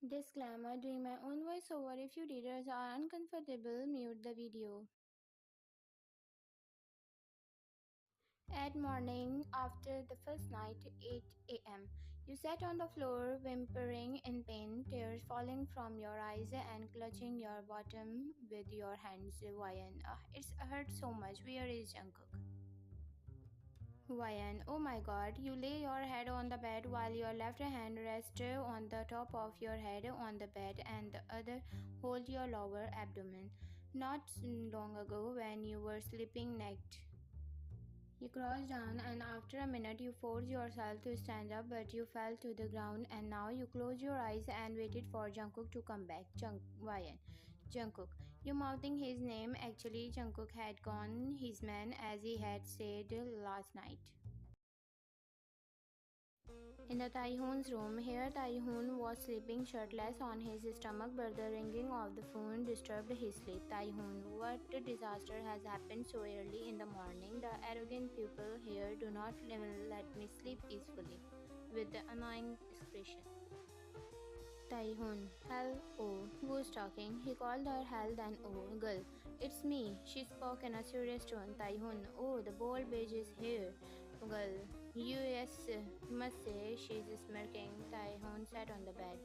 Disclaimer: doing my own voiceover. If you readers are uncomfortable, mute the video. At morning, after the first night, 8 a.m., you sat on the floor, whimpering in pain, tears falling from your eyes and clutching your bottom with your hands. Wyan, it's hurt so much. Where is Jungkook? Wyan, oh my god, you lay your head on the bed while your left hand rests on the top of your head on the bed and the other hold your lower abdomen. Not long ago, when you were sleeping naked, you crouched down, and after a minute you forced yourself to stand up, but you fell to the ground, and now you close your eyes and waited for Jungkook to come back. Wyan. Jungkook. You mouthing his name. Actually, Jungkook had gone his man as he had said last night. In the Tyhoon's room, here Tyhoon was sleeping shirtless on his stomach, but the ringing of the phone disturbed his sleep. Tyhoon, what disaster has happened so early in the morning? The arrogant people here do not even let me sleep peacefully. With the annoying expression. Tyhoon, hell, oh, who's talking? He called her hell, then oh, girl, it's me. She spoke in a serious tone. Tyhoon, oh, the bold bitch is here. Girl, yes, must say she's smirking. Tyhoon sat on the bed.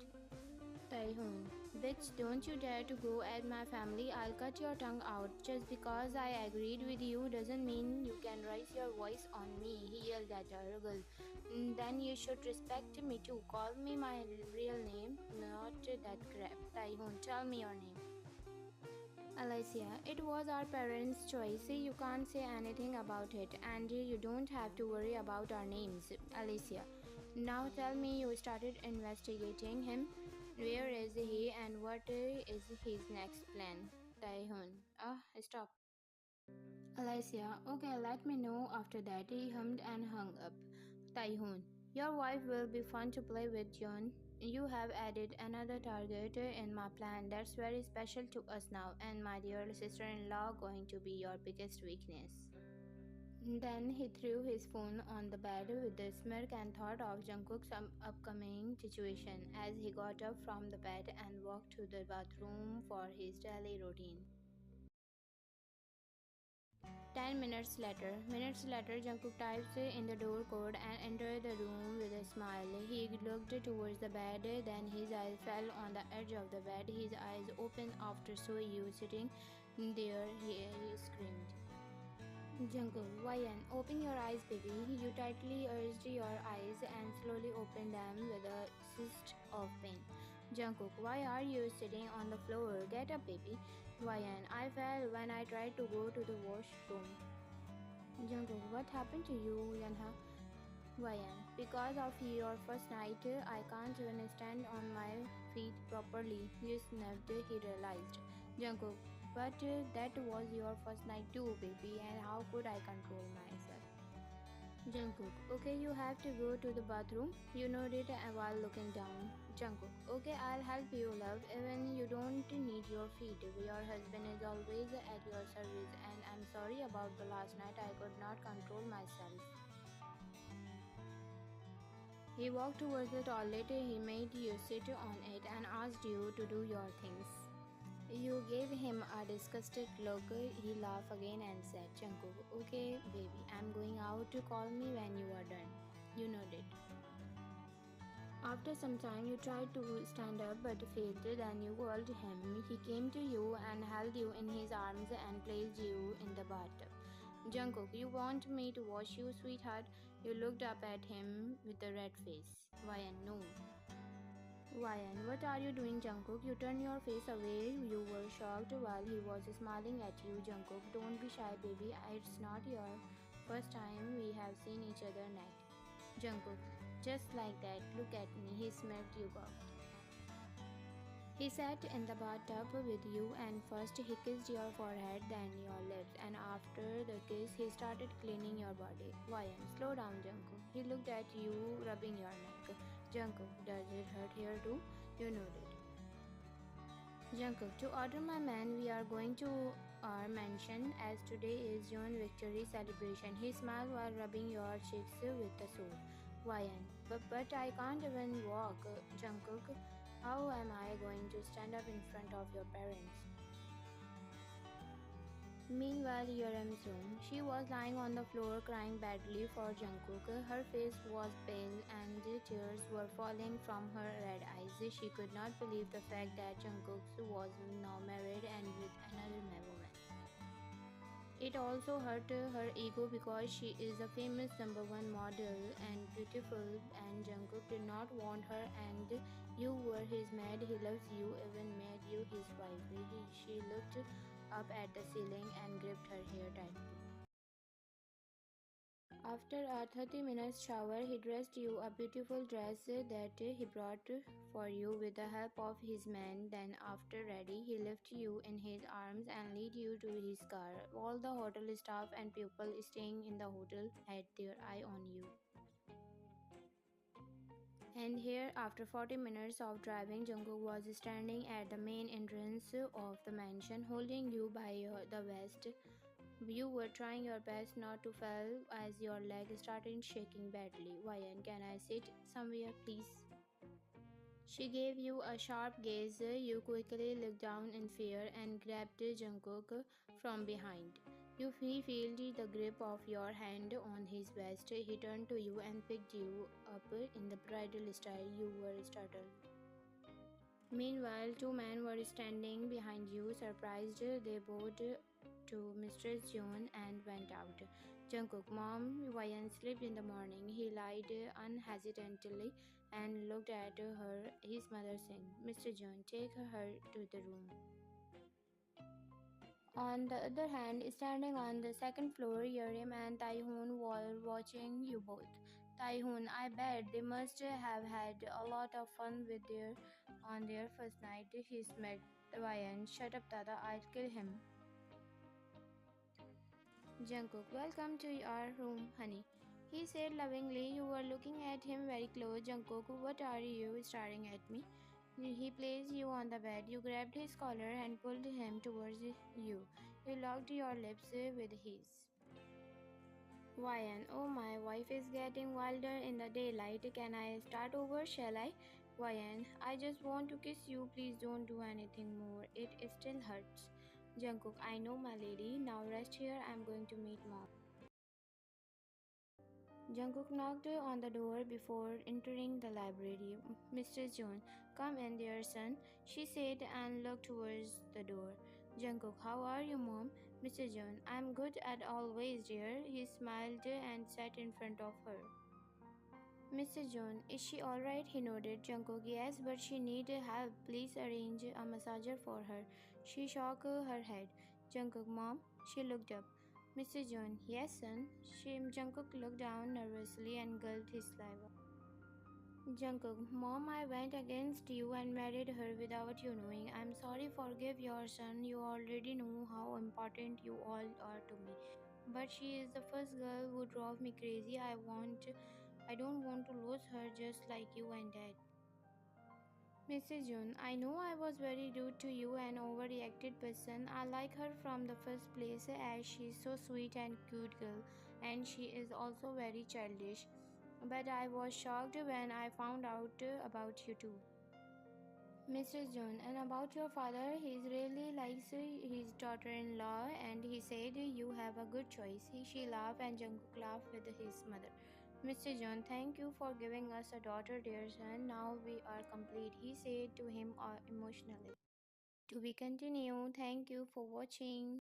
Tyhoon, bitch, don't you dare to go at my family. I'll cut your tongue out. Just because I agreed with you doesn't mean you can raise your voice on me. He yelled at her. Girl, then you should respect me too. Call me my real name, not that crap. Tyhoon, tell me your name. Alicia, it was our parents' choice. You can't say anything about it, and you don't have to worry about our names. Alicia, now tell me you started investigating him. Where is he and what is his next plan? Taehoon, stop. Alicia, okay, let me know after that. He hummed and hung up. Taehoon, your wife will be fun to play with, Jeon. You have added another target in my plan that's very special to us now, and my dear sister-in-law going to be your biggest weakness. Then he threw his phone on the bed with a smirk and thought of Jungkook's upcoming situation as he got up from the bed and walked to the bathroom for his daily routine. 10 minutes later, Jungkook types in the door code and entered the room with a smile. He looked towards the bed, then his eyes fell on the edge of the bed. His eyes opened after saw you sitting there. He screamed. Jungkook, Wyan, open your eyes, baby. You tightly urged your eyes and slowly opened them with a cyst of pain. Jungkook, why are you sitting on the floor? Get up, baby. Wyan, I fell when I tried to go to the washroom. Jungkook, what happened to you, Yanha? Wyan, because of your first night, I can't even stand on my feet properly. You snapped, he realized. Jungkook, but that was your first night too, baby, and how could I control myself? Jungkook, okay, you have to go to the bathroom. You nodded while looking down. Jungkook, okay, I'll help you, love. Even you don't need your feet. Your husband is always at your service, and I'm sorry about the last night. I could not control myself. He walked towards the toilet. He made you sit on it and asked you to do your things. You gave him a disgusted look. He laughed again and said, Jungkook, okay, baby, I'm going out to call me when you are done. You nodded. After some time, you tried to stand up but failed. Then you called him. He came to you and held you in his arms and placed you in the bathtub. Jungkook, you want me to wash you, sweetheart? You looked up at him with a red face. Why, no. Wyan, what are you doing, Jungkook? You turned your face away. You were shocked while he was smiling at you. Jungkook, don't be shy, baby. It's not your first time we have seen each other naked. Jungkook, just like that. Look at me. He smirked you out. He sat in the bathtub with you, and first he kissed your forehead, then your lips, and after the kiss, he started cleaning your body. Wyan, slow down, Jungkook. He looked at you, rubbing your neck. Jungkook, does it hurt here too? You nodded. Jungkook, to order my man, we are going to our mansion as today is Jeon victory celebration. He smiled while rubbing your cheeks with the sword. Wyan, but I can't even walk. Jungkook, How am I going to stand up in front of your parents? Meanwhile, Yerem's room. She was lying on the floor crying badly for Jungkook. Her face was pale and tears were falling from her red eyes. She could not believe the fact that Jungkook was now married and with another woman. It also hurt her ego because she is a famous number one model and beautiful, and Jungkook did not want her. And you were his maid. He loves you, even made you his wife. She looked up at the ceiling and gripped her hair tightly. After a 30 minutes shower, he dressed you a beautiful dress that he brought for you with the help of his man. Then, after ready, he lifted you in his arms and led you to his car. All the hotel staff and people staying in the hotel had their eye on you. And here, after 40 minutes of driving, Jungkook was standing at the main entrance of the mansion, holding you by the waist. You were trying your best not to fall as your leg started shaking badly. Wyan, can I sit somewhere, please? She gave you a sharp gaze. You quickly looked down in fear and grabbed Jungkook from behind. He felt the grip of your hand on his waist. He turned to you and picked you up in the bridal style. You were startled. Meanwhile, two men were standing behind you, surprised. They bowed to Mistress Jeon and went out. Jungkook, Mom, Ryan slept in the morning. He lied unhesitantly and looked at her. His mother said, Mr. Jeon, take her to the room. On the other hand, standing on the second floor, Yerim and Taehoon were watching you both. Taehoon, I bet they must have had a lot of fun with their first night. He met Ryan. Shut up, Dada, I'll kill him. Jungkook, welcome to our room, honey. He said lovingly. You were looking at him very close. Jungkook, what are you staring at me? He placed you on the bed. You grabbed his collar and pulled him towards you. You locked your lips with his. Ryan, oh, my wife is getting wilder in the daylight. Can I start over, shall I? Ryan, I just want to kiss you. Please don't do anything more. It still hurts. Jungkook, I know, my lady. Now rest here. I'm going to meet mom. Jungkook knocked on the door before entering the library. Mr. Jeon, come in there, son, she said and looked towards the door. Jungkook, how are you, mom? Mr. Jeon, I'm good as always, dear. He smiled and sat in front of her. Mr. Jeon, is she alright? He nodded. Jungkook, yes, but she needs help. Please arrange a massager for her. She shook her head. Jungkook, mom? She looked up. Mr. Jeon, yes, son. Jungkook looked down nervously and gulped his saliva. Jungkook, mom, I went against you and married her without you knowing. I'm sorry, forgive your son. You already know how important you all are to me. But she is the first girl who drove me crazy. I don't want to lose her just like you and dad. Mr. June, I know I was very rude to you and overreacted person. I like her from the first place as she's so sweet and cute girl and she is also very childish. But I was shocked when I found out about you too. Mr. June, and about your father, he really likes his daughter-in-law and he said you have a good choice. She laughed and Jungkook laughed with his mother. Mr. John, thank you for giving us a daughter, dear son. Now we are complete, he said to him emotionally. To be continued. Thank you for watching.